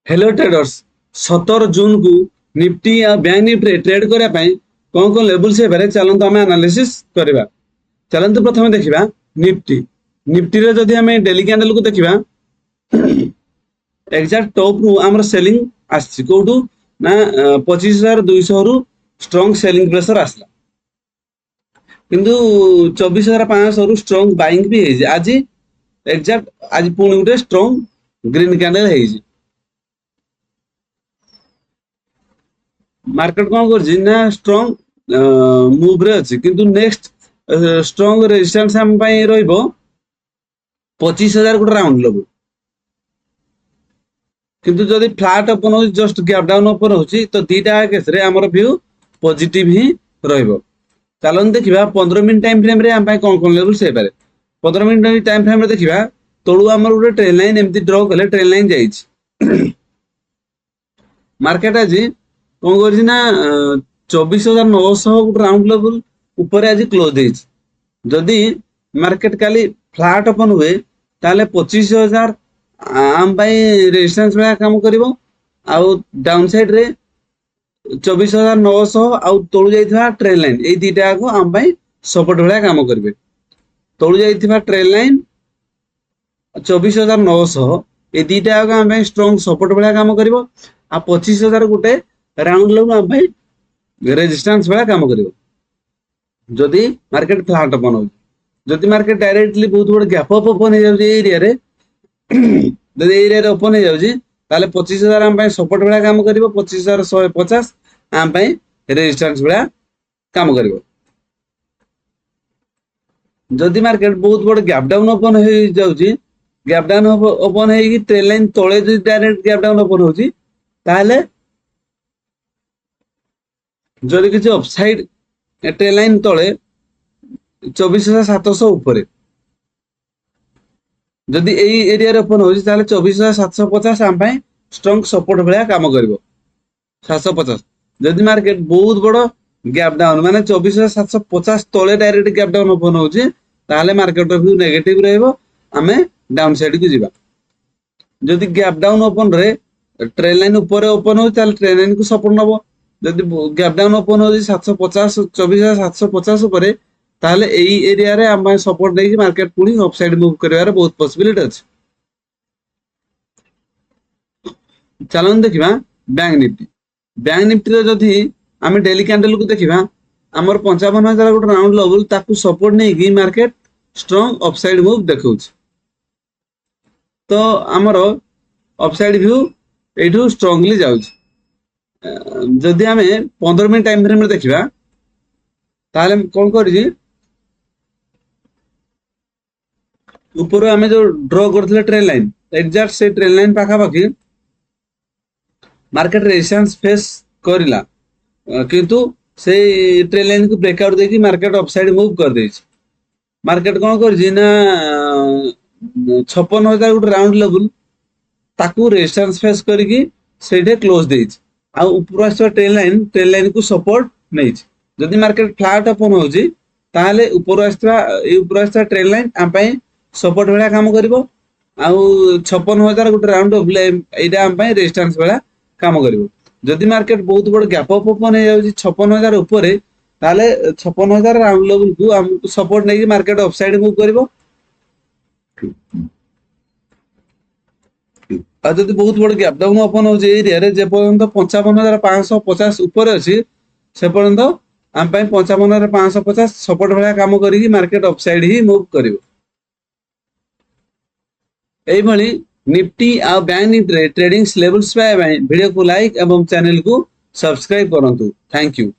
Hello traders 17 जून को Nifty या bank Nifty trade करने कौन कौन लेवल से चलते आम एनालिसिस करवा। चलते प्रथम देखा निफ्टी निफ्टी रे जदि आम डेली कैंडल को देखा एक्जाक्ट टॉप रु आमर सेलिंग आसी कौटू ना 25,200 रु स्ट्रॉन्ग सेलिंग प्रेशर आसला किंतु 24,500 रु स्ट्रॉन्ग बाइंग भी है। आज एक्जाक्ट आज पुणी गोटे स्ट्रॉन्ग ग्रीन कैंडल है। मार्केट कौन कर स्ट्रॉन्ग मूव रे अच्छी किंतु नेक्स्ट स्ट्रॉन्ग रेजिस्टेंस हम रहिबो 25,000 गोटे राउंड लेवल किंतु जदि फ्लैट ओपन हो जस्ट गैप डाउन ओपन होची तो दीटा केस रे हमर व्यू पॉजिटिव ही रहिबो। चलन देखिबा 15 मिनिट टाइम फ्रेम रे हम कौन कौन लेवल से पारे 15 मिनिट टाइम फ्रेम रे देखिबा तळु हमर गोटे ट्रेन लाइन एमती ड्रॉ कले ट्रेन लाइन जाइछ। मार्केट आज कौन कर 24,900 गोटे राउंड लेवल ऊपर आज क्लोज देइछ। जदि मार्केट काली फ्लैट ओपन हुए ताले 25,000 आम रेजिस्टेंस भाया काम करिवो आउ डाउन साइड रे 24,900 आउ तळु जाइथिबा ट्रेन लाइन ए दीटा को आम सपोर्ट भाया काम करिवे। तळु जाइथिबा ट्रेन लाइन 24,900 ए दीटा को आम स्ट्रॉन्ग सपोर्ट भाया काम करिवो आ 25,000 गोटे राउंड लेवल आम रेजिस्टेंस भाया काम करिवो। जदि मार्केट फ्लैट ओपन हो जदि मार्केट डायरेक्टली बहुत बड़ गैप अप ओपन हो जाउची एरिया रे जदि एरिया रे ओपन हो जाउची ताले 25,000 आम सपोर्ट भाया काम करिवो 25,150 आम रेजिस्टेंस भाया काम करिवो। जदि मार्केट बहुत बड़ गैप डाउन ओपन हो जाउची गैप डाउन ओपन हेगी ट्रेन लाइन तळे जदि डायरेक्ट गैप डाउन ओपन होची ताले जदि किसी अपसाइड ट्रेन लाइन तले 24,700 ऊपर जदि एई एरिया रे ओपन होची ताले 24,750 आम स्ट्रॉन्ग सपोर्ट भाया काम करिवो 750। जदि मार्केट बहुत बड़ गैप डाउन माने 24,750 तले डायरेक्ट गैप डाउन ओपन होची ताले मार्केट व्यू नेगेटिव रहइबो आमे डाउन साइड को जिबा। जदि गैप डाउन ओपन रे ट्रेन लाइन ऊपर ओपन हो ताले ट्रेन लाइन को सपोर्ट नबो। जदि गैप डाउन ओपन हो 750 24,750 ऊपर ताले एई एरिया रे हम सपोर्ट देकी मार्केट पुणी अपसाइड मूव करिवार बहुत पॉसिबिलिटी अछि। चलन देखिबा बैंक निफ्टी रे जदि हम डेली कैंडल को देखिबा हमर 55,000 गोटे राउंड लेवल ताकू सपोर्ट नै की मार्केट स्ट्रॉन्ग अपसाइड मूव देखौछ। तो हमर अपसाइड व्यू एठू स्ट्रांगली जाउछ। जदि आम 15 मिनिट टाइम फ्रेम देखा ताले कौन कर ऊपर आम जो ड्रॉ करथिले ट्रेन लाइन एक्जाक्ट से ट्रेन लाइन पाखापाखि मार्केट रेजिस्टेंस फेस करिला किंतु से ट्रेन लाइन को ब्रेकआउट देकी मार्केट अपसाइड मूव कर देछ। मार्केट कौन कर 56,000 गोटे राउंड लेवल ताकू रेजिस्टेंस फेस करके सेठे क्लोज देछ आ ऊपर आसवा ट्रेन लाइन को सपोर्ट नहीं। जदि मार्केट फ्लैट ओपन होची ताले ऊपर आसवा ट्रेन लाइन आम सपोर्ट भाया काम करिवो आ 56,000 गोटे राउंड एटा आम रेजिस्टेंस भाया काम करिवो। जदि मार्केट बहुत बड़ गैप अप ओपन हो जाउची 56,000 ऊपर ताले 56,000 राउंड लेवल को हम सपोर्ट नहीं मार्केट अपसाइड मूव करिवो। जदि बहुत बड़ गैप डाउन ओपन हो एरिया रे जे पर्यंत 55,550 ऊपर अछि से पर्यंत आम 55,550 सपोर्ट भाया काम करी मार्केट अपसाइड ही मूव करिवो। एई भली निफ्टी आ बैंक निफ्टी ट्रेडिंग लेवल्स पाए वीडियो को लाइक एवं चैनल को सब्सक्राइब करंतु। Thank you.